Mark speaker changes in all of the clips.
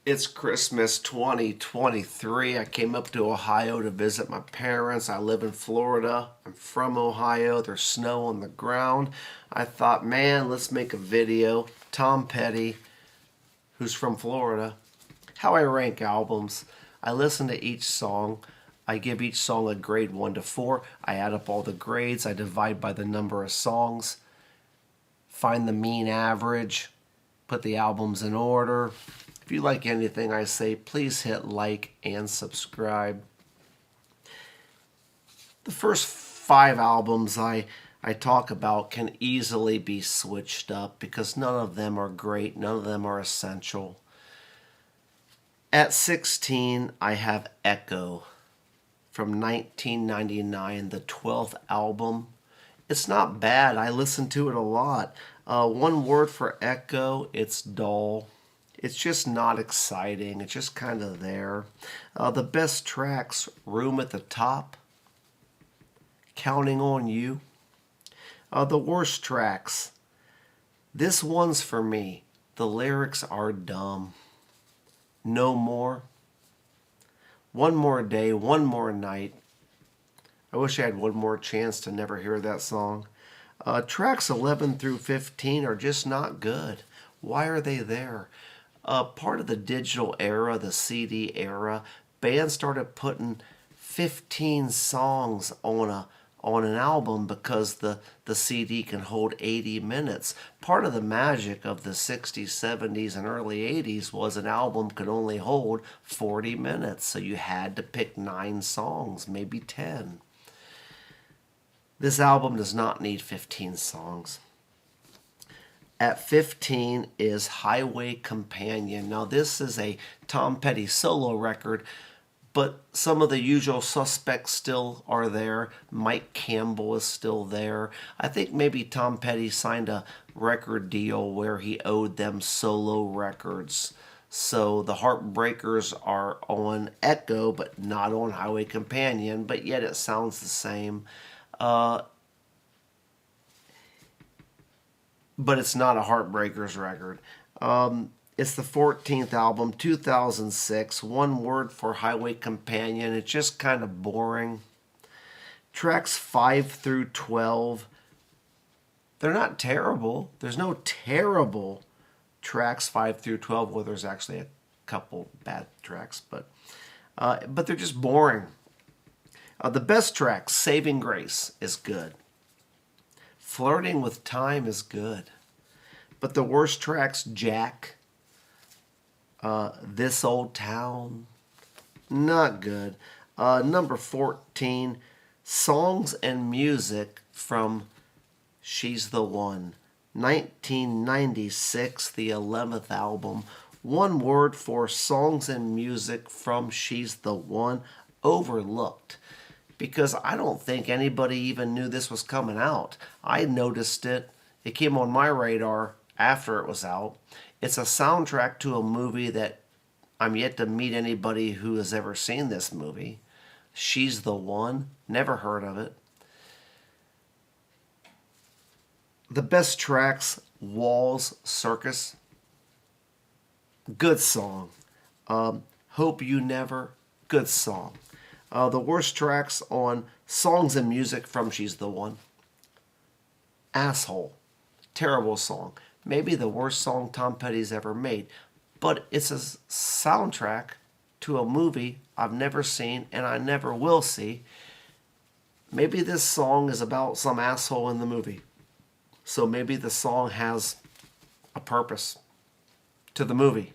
Speaker 1: It's Christmas 2023. I came up to Ohio to visit my parents. I live in Florida. I'm from Ohio. There's snow on the ground. I thought, man, let's make a video. Tom Petty, who's from Florida, how I rank albums. I listen to each song. I give each song a grade 1 to 4. I add up all the grades. I divide by the number of songs. Find the mean average. Put the albums in order. If you like anything I say, please hit like and subscribe. The first 5 albums I talk about can easily be switched up because none of them are great, none of them are essential. At 16, I have Echo from 1999, the 12th album. It's not bad. I listen to it a lot. One word for Echo, it's dull. It's just not exciting. It's just kind of there. The best tracks, Room at the Top, Counting on You. The worst tracks, this one's for me. The lyrics are dumb. No More, One More Day, One More Night. I wish I had one more chance to never hear that song. Tracks 11 through 15 are just not good. Why are they there? Part of the digital era, the CD era, bands started putting 15 songs on an album because the CD can hold 80 minutes. Part of the magic of the 60s, 70s, and early 80s was an album could only hold 40 minutes, so you had to pick 9 songs, maybe 10. This album does not need 15 songs. At 15 is Highway Companion. Now this is a Tom Petty solo record, but some of the usual suspects still are there. Mike Campbell is still there. I think maybe Tom Petty signed a record deal where he owed them solo records. So the Heartbreakers are on Echo, but not on Highway Companion, but yet it sounds the same. But it's not a Heartbreakers record. It's the 14th album, 2006. One word for Highway Companion. It's just kind of boring. Tracks 5 through 12, they're not terrible. There's no terrible tracks 5 through 12. Well, there's actually a couple bad tracks, but they're just boring. The best track, Saving Grace, is good. Flirting with Time is good. But the worst tracks, Jack, This Old Town, not good. Number 14, Songs and Music from She's the One. 1996, the 11th album. One word for Songs and Music from She's the One, overlooked. Because I don't think anybody even knew this was coming out. I noticed it. It came on my radar after it was out. It's a soundtrack to a movie that I'm yet to meet anybody who has ever seen this movie. She's the One. Never heard of it. The best tracks, Walls Circus. Good song. Hope You Never. Good song. The worst tracks on Songs and Music from She's the One. Asshole. Terrible song. Maybe the worst song Tom Petty's ever made. But it's a soundtrack to a movie I've never seen and I never will see. Maybe this song is about some asshole in the movie. So maybe the song has a purpose to the movie.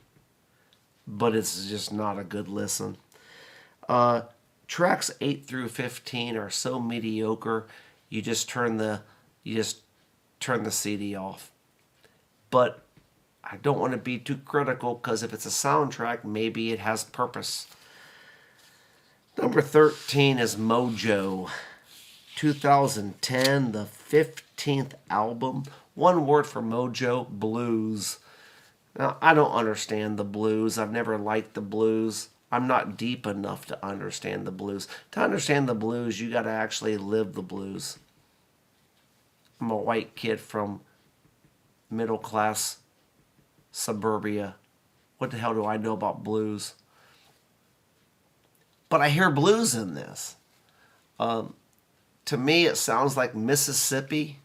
Speaker 1: But it's just not a good listen. Tracks 8 through 15 are so mediocre, you just turn the CD off. But I don't want to be too critical because if it's a soundtrack, maybe it has purpose. Number 13 is Mojo. 2010, the 15th album. One word for Mojo, blues. Now, I don't understand the blues. I've never liked the blues. I'm not deep enough to understand the blues. To understand the blues, you got to actually live the blues. I'm a white kid from middle class suburbia what the hell do I know about blues? But I hear blues in this. To me, it sounds like Mississippi,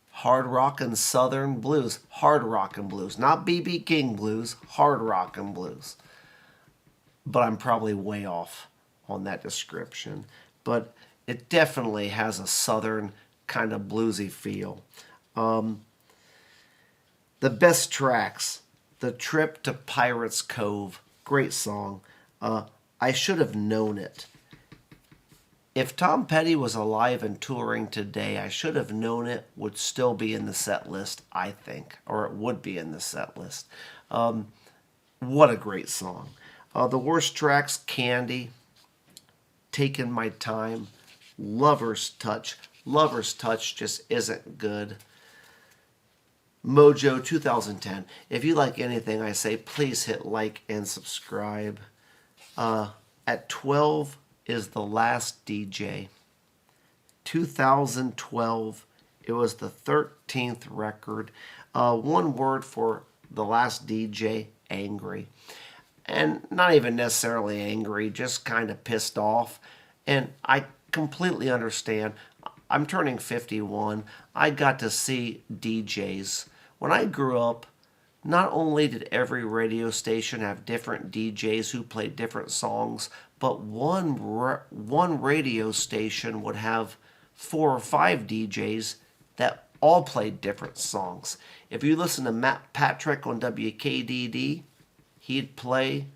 Speaker 1: hard rock and southern blues. Hard rock and blues, not B.B. King blues, hard rock and blues. But I'm probably way off on that description. But it definitely has a southern kind of bluesy feel. The best tracks, The Trip to Pirates Cove, great song. I Should Have Known It. If Tom Petty was alive and touring today, I Should Have Known It would still be in the set list, I think, or it would be in the set list. What a great song. The worst tracks, Candy, Taking My Time, Lover's Touch. Lover's Touch just isn't good. Mojo 2010. If you like anything I say, please hit like and subscribe. At 12 is The Last DJ. 2012, it was the 13th record. One word for The Last DJ, angry. And not even necessarily angry, just kind of pissed off. And I completely understand. I'm turning 51. I got to see DJs. When I grew up, not only did every radio station have different DJs who played different songs, but one radio station would have 4 or 5 DJs that all played different songs. If you listen to Matt Patrick on WKDD, he'd play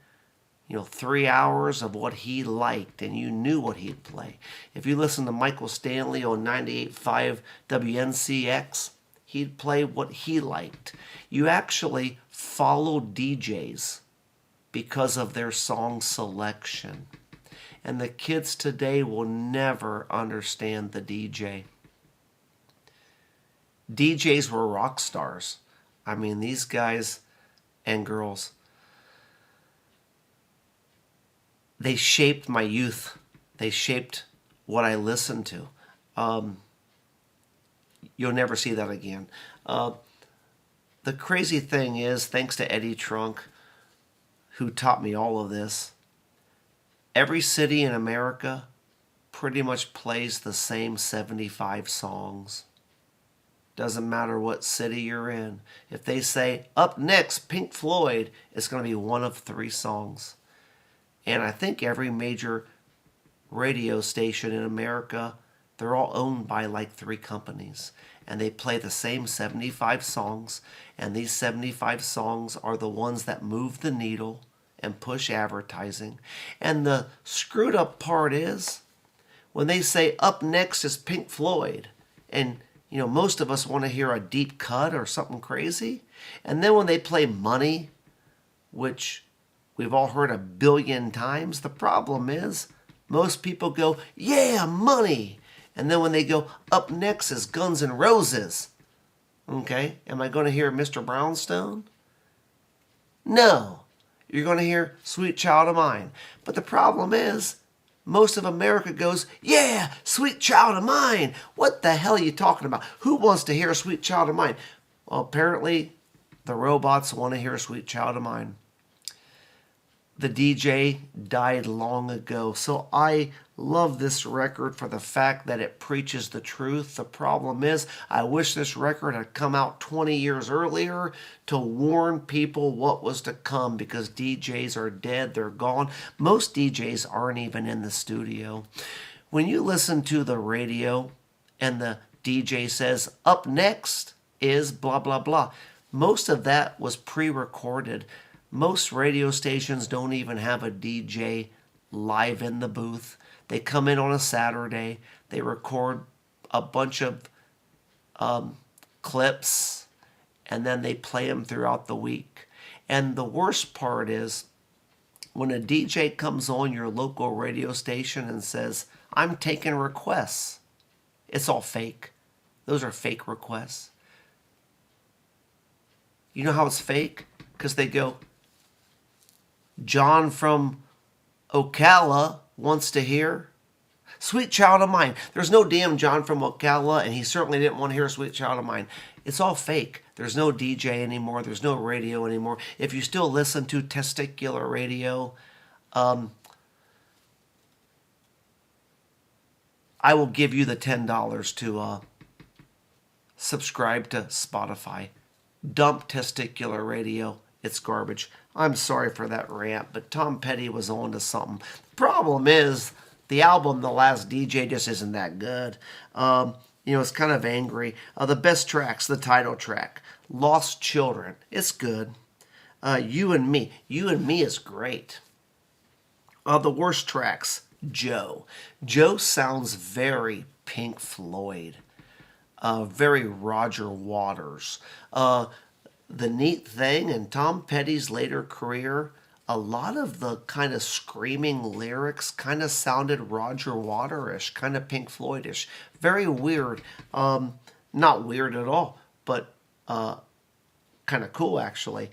Speaker 1: 3 hours of what he liked, and you knew what he'd play. If you listen to Michael Stanley on 98.5 WNCX, he'd play what he liked. You actually followed DJs because of their song selection. And the kids today will never understand the DJ. DJs were rock stars. I mean, these guys and girls, they shaped my youth. They shaped what I listened to. You'll never see that again. The crazy thing is, thanks to Eddie Trunk, who taught me all of this, every city in America pretty much plays the same 75 songs. Doesn't matter what city you're in. If they say, up next, Pink Floyd, it's going to be one of 3 songs. And I think every major radio station in America, they're all owned by like 3 companies. And they play the same 75 songs. And these 75 songs are the ones that move the needle and push advertising. And the screwed up part is, when they say up next is Pink Floyd, and most of us want to hear a deep cut or something crazy. And then when they play Money, which we've all heard 1 billion times, the problem is most people go, yeah, Money. And then when they go, up next is Guns N' Roses. Okay, am I going to hear Mr. Brownstone? No. You're going to hear Sweet Child of Mine. But the problem is, most of America goes, yeah, Sweet Child of Mine. What the hell are you talking about? Who wants to hear Sweet Child of Mine? Well, apparently the robots want to hear Sweet Child of Mine. The DJ died long ago. So I love this record for the fact that it preaches the truth. The problem is, I wish this record had come out 20 years earlier to warn people what was to come, because DJs are dead. They're gone. Most DJs aren't even in the studio. When you listen to the radio and the DJ says, up next is blah, blah, blah, most of that was pre-recorded. Most radio stations don't even have a DJ live in the booth. They come in on a Saturday. They record a bunch of clips, and then they play them throughout the week. And the worst part is, when a DJ comes on your local radio station and says, I'm taking requests, it's all fake. Those are fake requests. You know how it's fake? Because they go, John from Ocala wants to hear Sweet Child of Mine. There's no damn John from Ocala, and he certainly didn't want to hear Sweet Child of Mine. It's all fake. There's no DJ anymore. There's no radio anymore. If you still listen to testicular radio, I will give you the $10 to subscribe to Spotify. Dump testicular radio. It's garbage. I'm sorry for that rant, but Tom Petty was on to something. The problem is the album, The Last DJ, just isn't that good. It's kind of angry. The best tracks, the title track, Lost Children. It's good. You and Me. You and Me is great. The worst tracks, Joe. Joe sounds very Pink Floyd. Very Roger Waters. The neat thing in Tom Petty's later career, a lot of the kind of screaming lyrics kind of sounded Roger Waterish, kind of Pink Floydish. Very weird. Not weird at all, but kind of cool, actually.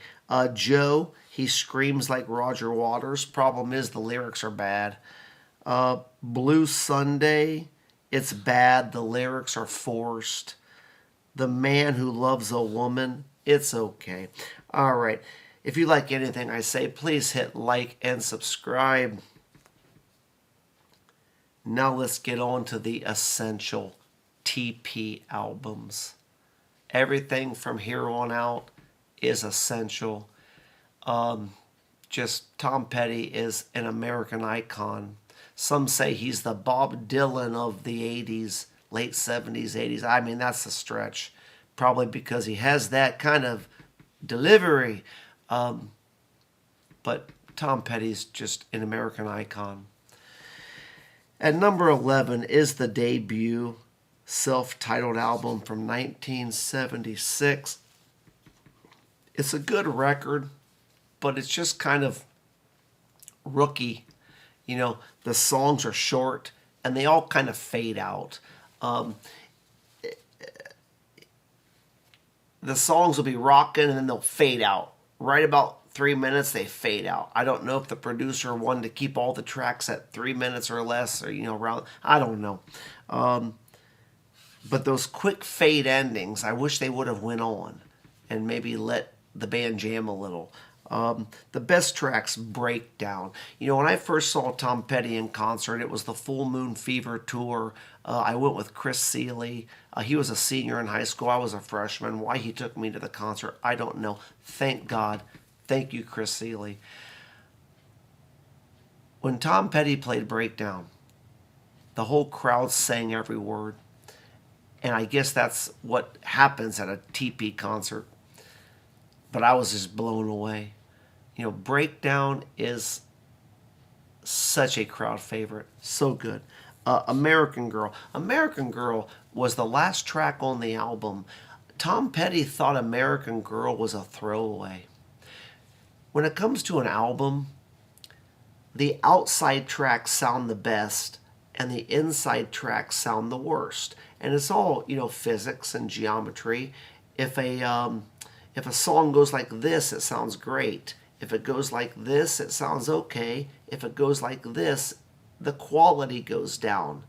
Speaker 1: Joe, he screams like Roger Waters. Problem is the lyrics are bad. Blue Sunday, it's bad. The lyrics are forced. The Man Who Loves a Woman, it's okay. All right. If you like anything I say, please hit like and subscribe. Now let's get on to the essential TP albums. Everything from here on out is essential. Just Tom Petty is an American icon. Some say he's the Bob Dylan of the 80s, late 70s, 80s. I mean, that's a stretch. Probably because he has that kind of delivery. But Tom Petty's just an American icon. At number 11 is the debut self-titled album from 1976. It's a good record, but it's just kind of rookie. The songs are short, and they all kind of fade out. The songs will be rocking, and then they'll fade out. Right about 3 minutes, they fade out. I don't know if the producer wanted to keep all the tracks at 3 minutes or less, or, around. I don't know. But those quick fade endings, I wish they would have went on and maybe let the band jam a little. The best tracks, Breakdown. When I first saw Tom Petty in concert, it was the Full Moon Fever tour. I went with Chris Seeley. He was a senior in high school. I was a freshman. Why he took me to the concert, I don't know. Thank God. Thank you, Chris Seeley. When Tom Petty played Breakdown, the whole crowd sang every word. And I guess that's what happens at a TP concert. But I was just blown away. Breakdown is such a crowd favorite. So good. American Girl. American Girl was the last track on the album. Tom Petty thought American Girl was a throwaway. When it comes to an album, the outside tracks sound the best and the inside tracks sound the worst. And it's all, physics and geometry. If a song goes like this, it sounds great. If it goes like this, it sounds okay. If it goes like this, the quality goes down.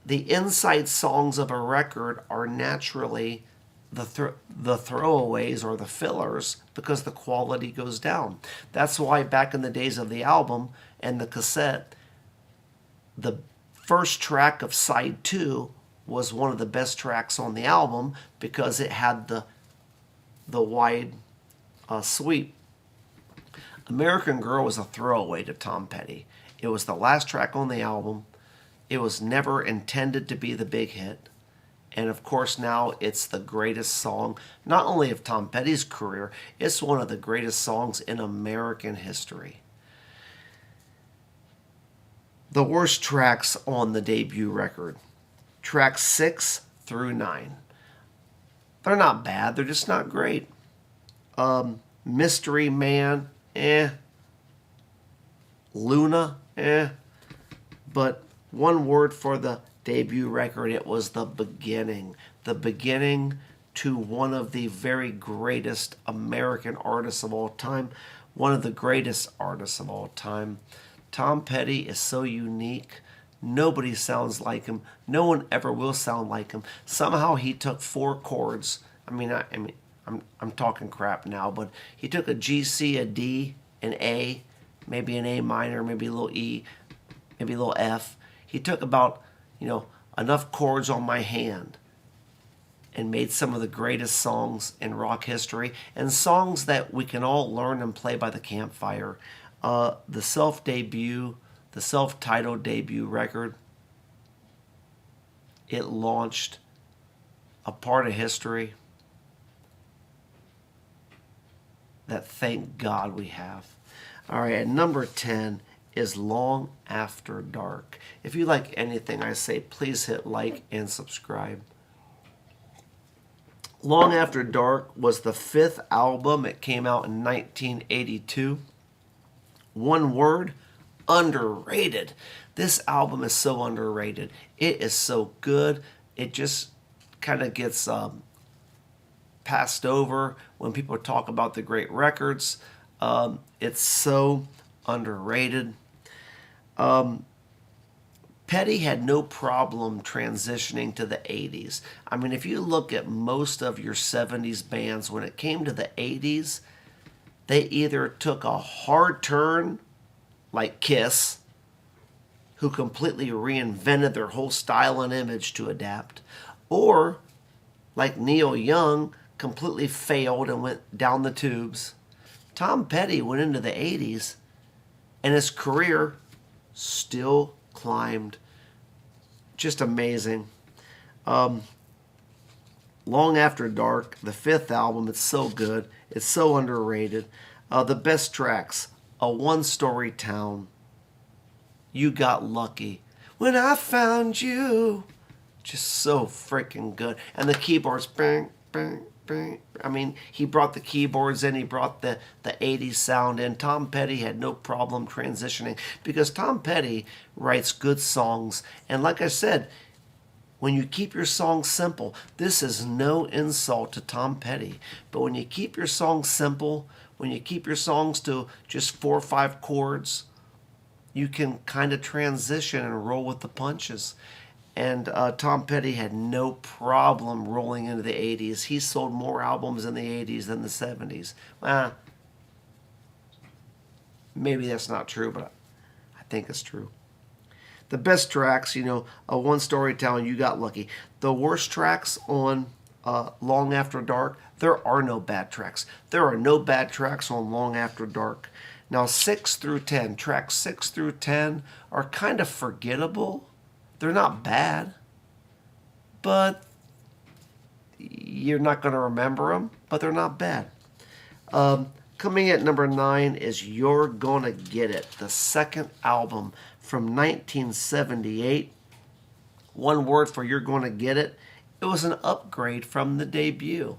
Speaker 1: The inside songs of a record are naturally the throwaways or the fillers because the quality goes down. That's why back in the days of the album and the cassette, the first track of side 2 was one of the best tracks on the album because it had the wide sweep. American Girl was a throwaway to Tom Petty. It was the last track on the album. It was never intended to be the big hit. And of course now it's the greatest song, not only of Tom Petty's career, it's one of the greatest songs in American history. The worst tracks on the debut record. Tracks 6 through 9. They're not bad, they're just not great. Mystery Man, Luna, But one word for the debut record, it was the beginning. The beginning to one of the very greatest American artists of all time. One of the greatest artists of all time. Tom Petty is so unique. Nobody sounds like him. No one ever will sound like him. Somehow he took 4 chords. I'm talking crap now, but he took a G, C, a D, an A, maybe an A minor, maybe a little E, maybe a little F. He took about, enough chords on my hand and made some of the greatest songs in rock history, and songs that we can all learn and play by the campfire. The self-titled debut record, it launched a part of history that, thank God, we have. All right, at number 10 is Long After Dark. If you like anything I say, please hit like and subscribe. Long After Dark was the 5th album. It came out in 1982. One word: underrated. This album is so underrated. It is so good. It just kind of gets passed over when people talk about the great records. It's so underrated. Petty had no problem transitioning to the 80s. I mean, if you look at most of your 70s bands, when it came to the 80s, they either took a hard turn, like Kiss, who completely reinvented their whole style and image to adapt, or like Neil Young, completely failed and went down the tubes. Tom Petty went into the 80s, and his career still climbed. Just amazing. Long After Dark, the 5th album, it's so good. It's so underrated. The best tracks: A One-Story Town, You Got Lucky, When I Found You. Just so freaking good. And the keyboards, bang, bang, bang. I mean, he brought the keyboards in. He brought the 80s sound in. Tom Petty had no problem transitioning, because Tom Petty writes good songs. And like I said, when you keep your songs simple, this is no insult to Tom Petty, but when you keep your songs simple, when you keep your songs to just 4 or 5 chords, you can kind of transition and roll with the punches. And Tom Petty had no problem rolling into the 80s. He sold more albums in the 80s than the 70s. Well, maybe that's not true, but I think it's true. The best tracks, A One-Story Town, You Got Lucky. The worst tracks on Long After Dark, there are no bad tracks. There are no bad tracks on Long After Dark. Now, 6 through 10, tracks 6 through 10 are kind of forgettable. They're not bad, but you're not going to remember them, but they're not bad. Coming at number 9 is You're Gonna Get It, the 2nd album from 1978. One word for You're Gonna Get It: it was an upgrade from the debut.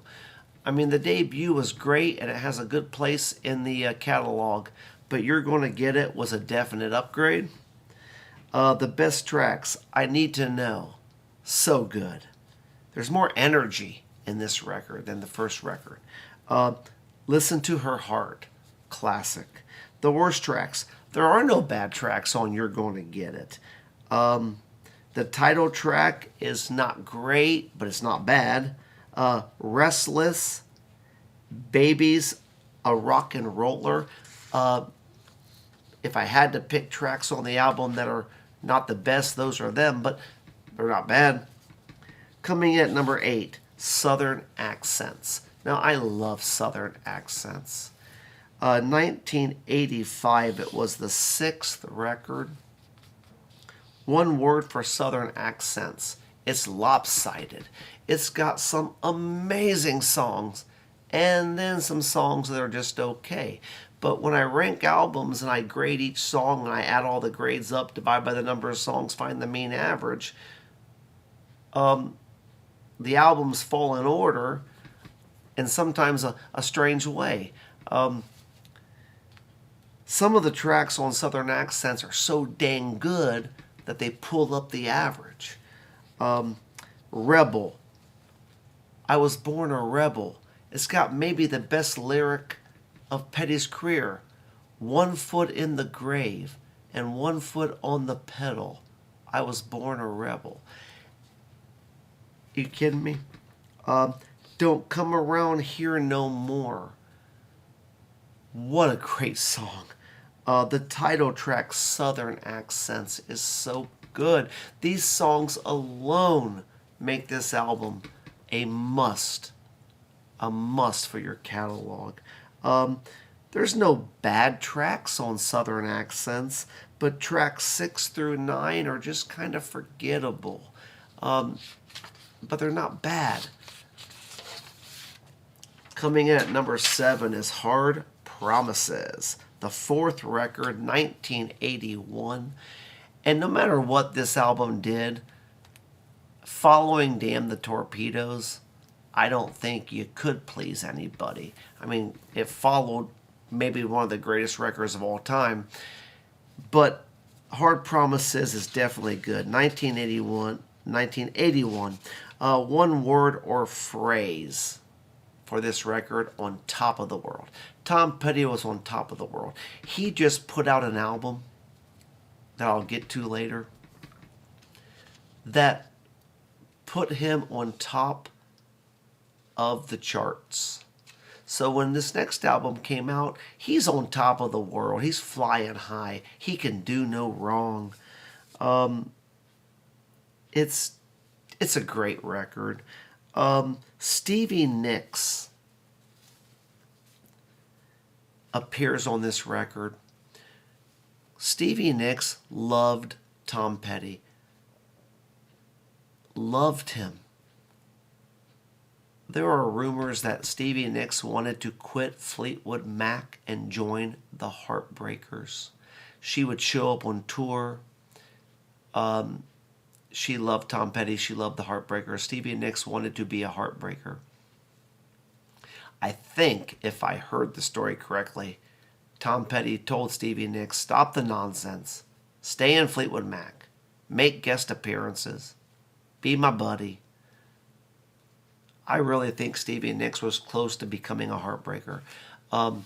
Speaker 1: I mean, the debut was great, and it has a good place in the catalog, but You're Gonna Get It was a definite upgrade. The best tracks: I Need to Know, so good. There's more energy in this record than the first record. Listen to Her Heart, classic. The worst tracks: there are no bad tracks on You're Gonna Get It. The title track is not great, but it's not bad. Restless, Baby's a Rock and Roller. If I had to pick tracks on the album that are not the best, those are them, but they're not bad. Coming at number 8, Southern Accents. Now, I love Southern Accents. 1985, it was the 6th record. One word for Southern Accents: it's lopsided. It's got some amazing songs, and then some songs that are just okay. But when I rank albums and I grade each song and I add all the grades up, divide by the number of songs, find the mean average, the albums fall in order in sometimes a strange way. Some of the tracks on Southern Accents are so dang good that they pull up the average. Rebel. I was born a rebel. It's got maybe the best lyric of Petty's career. 1 foot in the grave and 1 foot on the pedal. I was born a rebel. You kidding me? Don't come around here no more. What a great song. The title track, Southern Accents, is so good. These songs alone make this album a must. A must for your catalog. There's no bad tracks on Southern Accents, but tracks 6 through 9 are just kind of forgettable. But they're not bad. Coming in at number 7 is Hard Promises, the 4th record, 1981. And no matter what this album did, following Damn the Torpedoes, I don't think you could please anybody. I mean, it followed maybe one of the greatest records of all time, but Hard Promises is definitely good. 1981. One word or phrase for this record, On Top of the World. Tom Petty was on top of the world. He just put out an album that I'll get to later that put him on top of the charts. So when this next album came out, he's on top of the world. He's flying high. He can do no wrong. It's a great record. Stevie Nicks appears on this record. Stevie Nicks loved Tom Petty. Loved him. There are rumors that Stevie Nicks wanted to quit Fleetwood Mac and join the Heartbreakers. She would show up on tour. She loved Tom Petty. She loved the Heartbreakers. Stevie Nicks wanted to be a Heartbreaker. I think, if I heard the story correctly, Tom Petty told Stevie Nicks, stop the nonsense. Stay in Fleetwood Mac. Make guest appearances. Be my buddy. I really think Stevie Nicks was close to becoming a Heartbreaker. Tom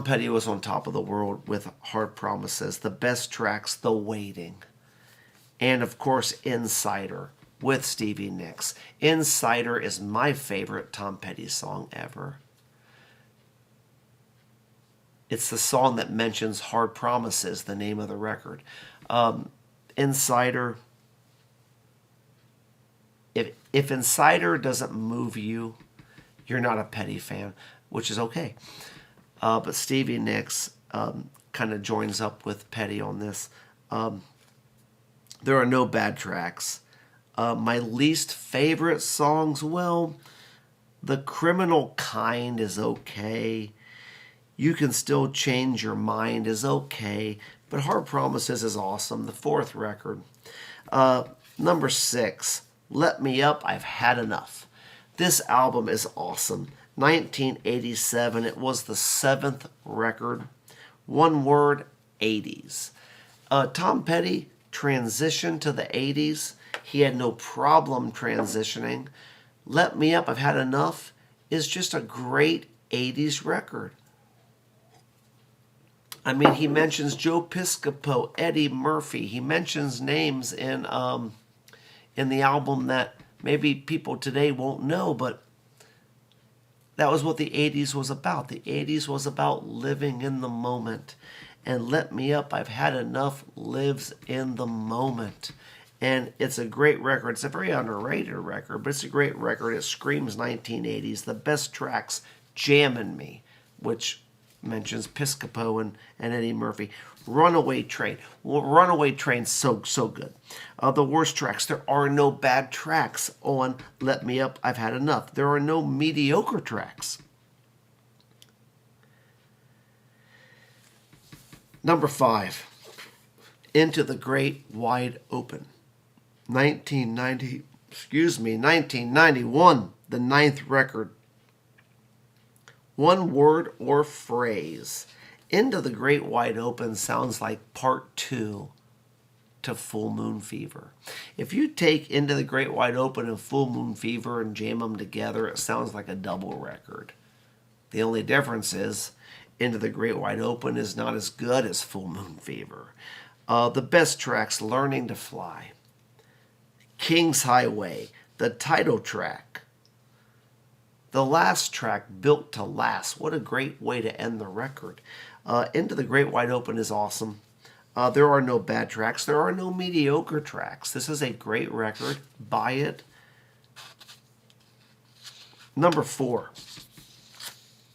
Speaker 1: Petty was on top of the world with Hard Promises. The best tracks, The Waiting. And, of course, Insider with Stevie Nicks. Insider is my favorite Tom Petty song ever. It's the song that mentions Hard Promises, the name of the record. Insider... If Insider doesn't move you, you're not a Petty fan, which is okay. But Stevie Nicks kind of joins up with Petty on this. There are no bad tracks. My least favorite songs, well, The Criminal Kind is okay. You Can Still Change Your Mind is okay. But Hard Promises is awesome, the 4th record. Number 6. Let Me Up, I've Had Enough. This album is awesome. 1987. It was the 7th record. One word, 80s. Tom Petty transitioned to the 80s. He had no problem transitioning. Let Me Up, I've Had Enough is just a great 80s record. I mean, he mentions Joe Piscopo, Eddie Murphy. He mentions names in the album that maybe people today won't know, but that was what the 80s was about. The 80s was about living in the moment. And Let Me Up, I've Had Enough lives in the moment. And it's a great record. It's a very underrated record, but it's a great record. It screams 1980s. The best tracks, Jammin' Me, which mentions Piscopo and Eddie Murphy. Runaway Train. Well, Runaway Train's so good. The worst tracks. There are no bad tracks on Let Me Up, I've Had Enough. There are no mediocre tracks. Number 5. Into the Great Wide Open. 1991. The 9th record. One word or phrase. Into the Great Wide Open sounds like part 2 to Full Moon Fever. If you take Into the Great Wide Open and Full Moon Fever and jam them together, it sounds like a double record. The only difference is Into the Great Wide Open is not as good as Full Moon Fever. The best tracks, Learning to Fly, King's Highway, the title track, the last track, Built to Last. What a great way to end the record. Into the Great Wide Open is awesome. There are no bad tracks. There are no mediocre tracks. This is a great record. Buy it. Number 4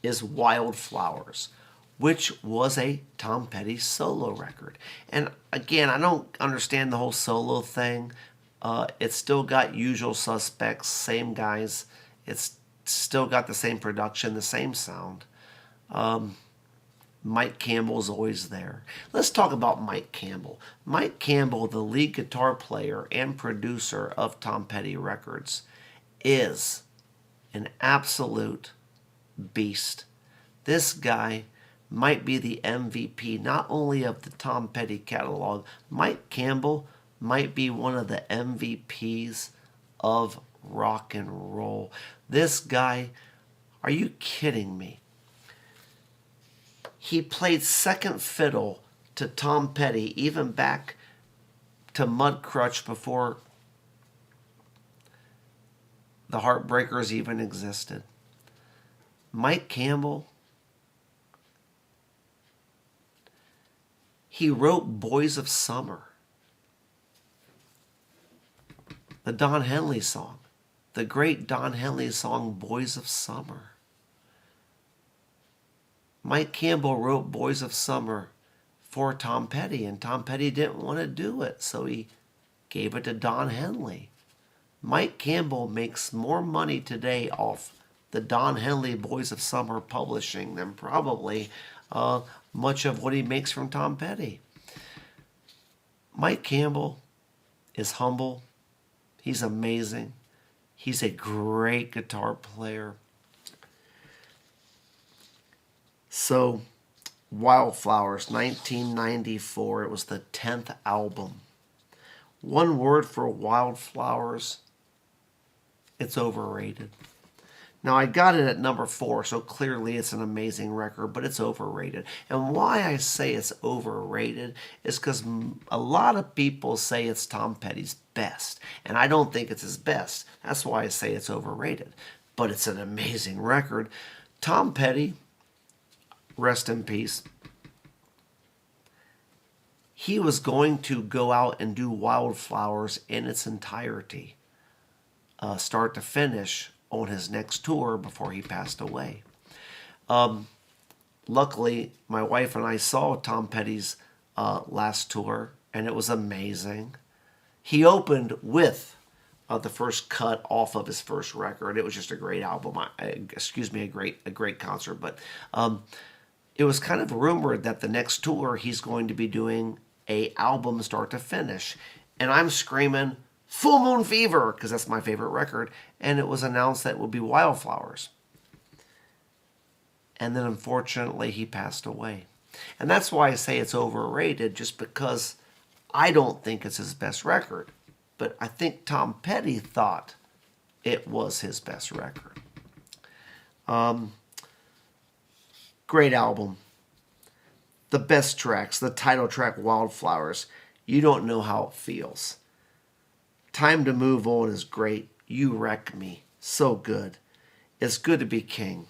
Speaker 1: is Wildflowers, which was a Tom Petty solo record. And again, I don't understand the whole solo thing. It's still got Usual Suspects, same guys. It's still got the same production, the same sound. Mike Campbell's always there. Let's talk about Mike Campbell. Mike Campbell, the lead guitar player and producer of Tom Petty Records, is an absolute beast. This guy might be the MVP not only of the Tom Petty catalog. Mike Campbell might be one of the MVPs of rock and roll. This guy, are you kidding me? He played second fiddle to Tom Petty even back to Mudcrutch before the Heartbreakers even existed. Mike Campbell, he wrote Boys of Summer, the Don Henley song, the great Don Henley song, Boys of Summer. Mike Campbell wrote Boys of Summer for Tom Petty, and Tom Petty didn't want to do it, so he gave it to Don Henley. Mike Campbell makes more money today off the Don Henley Boys of Summer publishing than probably much of what he makes from Tom Petty. Mike Campbell is humble. He's amazing. He's a great guitar player. So, Wildflowers, 1994. It was the 10th album. One word for Wildflowers: it's overrated. Now, I got it at number 4, so clearly it's an amazing record, but it's overrated. And why I say it's overrated is because a lot of people say it's Tom Petty's best, and I don't think it's his best. That's why I say it's overrated. But it's an amazing record. Tom Petty, rest in peace, he was going to go out and do Wildflowers in its entirety, start to finish, on his next tour before he passed away. Luckily, my wife and I saw Tom Petty's last tour, and it was amazing. He opened with the first cut off of his first record. It was just a great album. A great concert. But it was kind of rumored that the next tour he's going to be doing a album start to finish, and I'm screaming, Full Moon Fever, because that's my favorite record, and it was announced that it would be Wildflowers. And then unfortunately he passed away. And that's why I say it's overrated, just because I don't think it's his best record. But I think Tom Petty thought it was his best record. Great album. The best tracks, the title track, Wildflowers. You don't know how it feels. Time to Move On is great. You Wreck Me, so good. It's Good to Be King.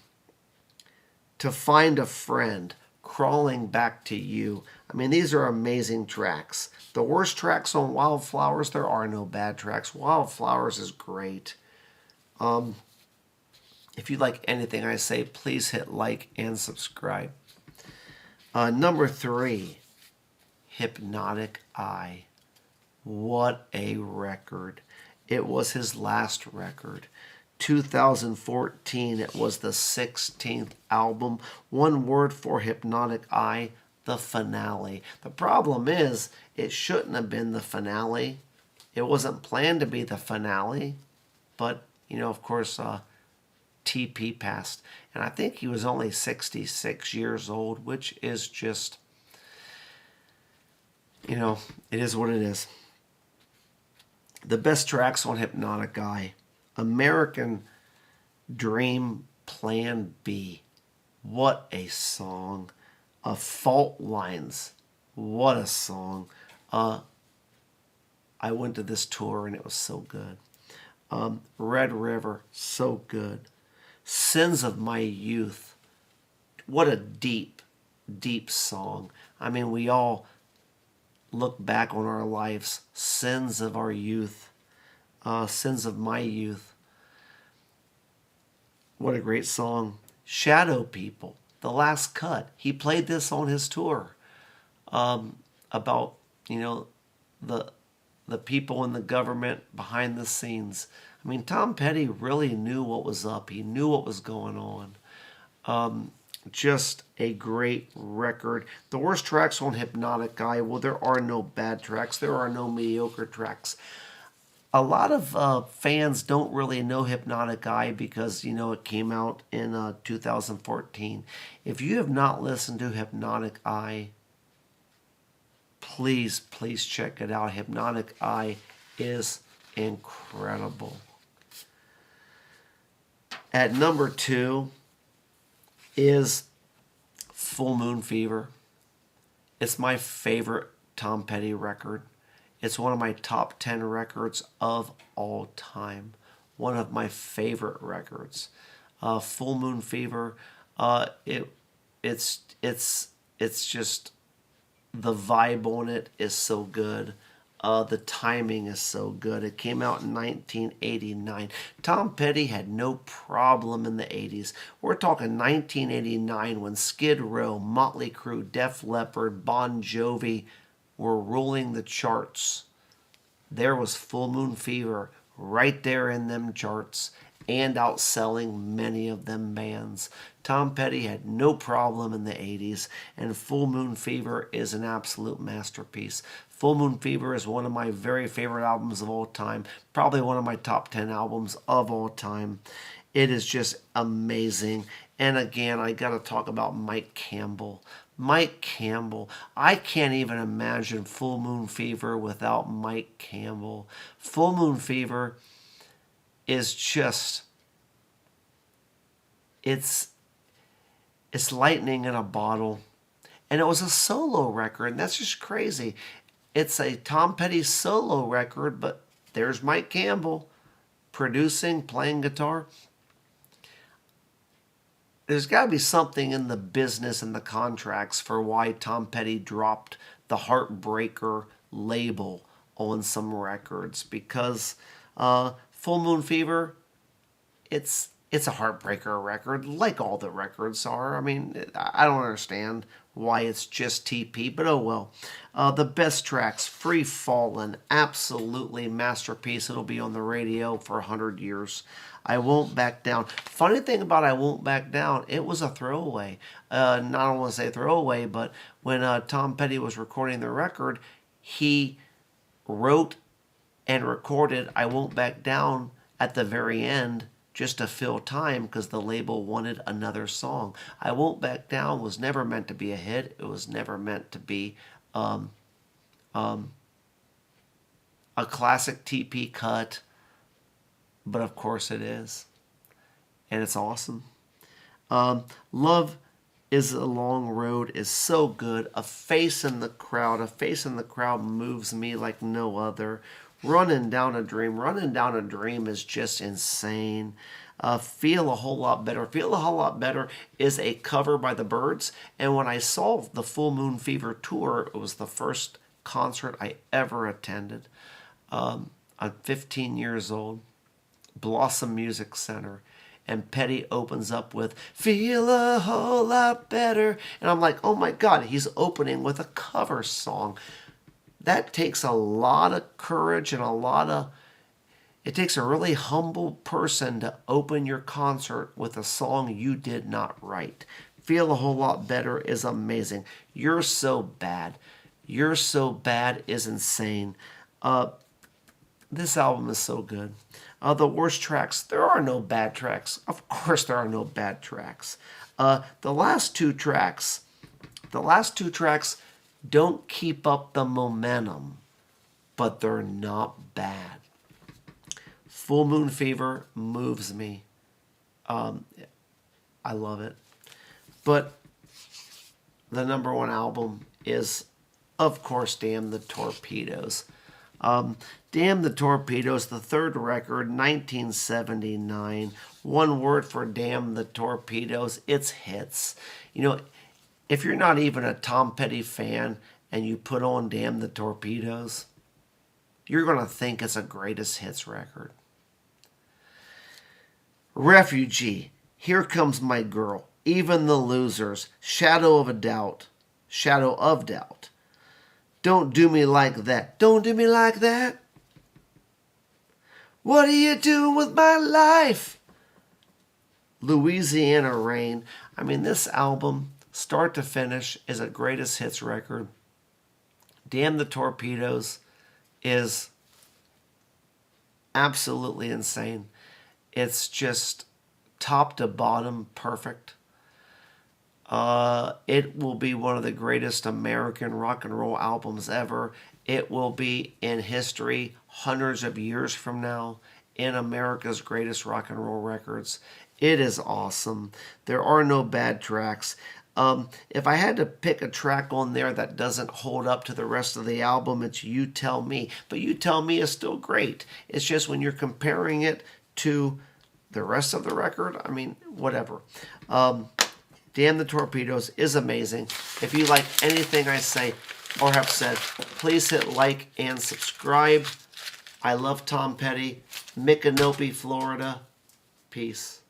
Speaker 1: To Find a Friend, Crawling Back to You. I mean, these are amazing tracks. The worst tracks on Wildflowers, there are no bad tracks. Wildflowers is great. If you like anything I say, please hit like and subscribe. Number 3, Hypnotic Eye. What a record. It was his last record. 2014, it was the 16th album. One word for Hypnotic Eye: the finale. The problem is, it shouldn't have been the finale. It wasn't planned to be the finale. But, of course, TP passed. And I think he was only 66 years old, which is just, it is what it is. The best tracks on Hypnotic Eye: American Dream, Plan B. What a song. Fault Lines. What a song. I went to this tour and it was so good. Red River, so good. Sins of My Youth, what a deep, deep song. I mean, we all look back on our lives, sins of our youth, sins of my youth. What a great song. Shadow People, The Last Cut. He played this on his tour about, the the people in the government behind the scenes. I mean, Tom Petty really knew what was up. He knew what was going on. Just a great record. The worst tracks on Hypnotic Eye. Well, there are no bad tracks. There are no mediocre tracks. A lot of fans don't really know Hypnotic Eye because, it came out in 2014. If you have not listened to Hypnotic Eye, please, please check it out. Hypnotic Eye is incredible. At number 2 is Full Moon Fever. It's my favorite Tom Petty record. It's one of my top 10 records of all time. One of my favorite records. Full Moon Fever. It's just, the vibe on it is so good. The timing is so good. It came out in 1989. Tom Petty had no problem in the 80s. We're talking 1989 when Skid Row, Motley Crue, Def Leppard, Bon Jovi were ruling the charts. There was Full Moon Fever right there in them charts and outselling many of them bands. Tom Petty had no problem in the 80s, and Full Moon Fever is an absolute masterpiece. Full Moon Fever is one of my very favorite albums of all time, probably one of my top 10 albums of all time. It is just amazing. And again, I got to talk about Mike Campbell. Mike Campbell. I can't even imagine Full Moon Fever without Mike Campbell. Full Moon Fever is just, it's lightning in a bottle. And it was a solo record, and that's just crazy. It's a Tom Petty solo record, but there's Mike Campbell producing, playing guitar. There's got to be something in the business and the contracts for why Tom Petty dropped the Heartbreaker label on some records, because Full Moon Fever, it's a Heartbreaker record, like all the records are. I mean, I don't understand why it's just TP, but oh well. The best tracks, Free Fallin', absolutely masterpiece. It'll be on the radio for 100 years. I Won't Back Down. Funny thing about I Won't Back Down, it was a throwaway. Not I don't want to say throwaway, but when Tom Petty was recording the record, he wrote and recorded I Won't Back Down at the very end just to fill time because the label wanted another song. I Won't Back Down was never meant to be a hit. It was never meant to be a classic TP cut, but of course it is. And it's awesome. Love is a Long Road is so good. A Face in the Crowd. A Face in the Crowd moves me like no other. Running Down a Dream. Running Down a Dream is just insane. Feel a Whole Lot Better. Feel a Whole Lot Better is a cover by the Byrds. And when I saw the Full Moon Fever tour, it was the first concert I ever attended. I'm 15 years old. Blossom Music Center. And Petty opens up with Feel a Whole Lot Better. And I'm like, oh my God, he's opening with a cover song. That takes a lot of courage and it takes a really humble person to open your concert with a song you did not write. Feel a Whole Lot Better is amazing. You're So Bad. You're So Bad is insane. This album is so good. The worst tracks. There are no bad tracks. Of course there are no bad tracks. The last two tracks don't keep up the momentum, but they're not bad. Full Moon Fever moves me. I love it. But the number one album is of course, Damn the Torpedoes. Damn the Torpedoes, the third record, 1979. One word for Damn the Torpedoes, it's hits. You know, if you're not even a Tom Petty fan and you put on Damn the Torpedoes, you're going to think it's a greatest hits record. Refugee, Here Comes My Girl, Even the Losers, Shadow of Doubt, Don't Do Me Like That, Don't Do Me Like That. What are you doing with my life? Louisiana Rain. I mean, this album, start to finish, is a greatest hits record. Damn the Torpedoes is absolutely insane. It's just top to bottom perfect. It will be one of the greatest American rock and roll albums ever. It will be in history hundreds of years from now in America's greatest rock and roll records. It is awesome. There are no bad tracks. If I had to pick a track on there that doesn't hold up to the rest of the album, it's You Tell Me. But You Tell Me is still great. It's just when you're comparing it to the rest of the record, I mean, whatever. Damn the Torpedoes is amazing. If you like anything I say or have said, please hit like and subscribe. I love Tom Petty. Micanopy, Florida. Peace.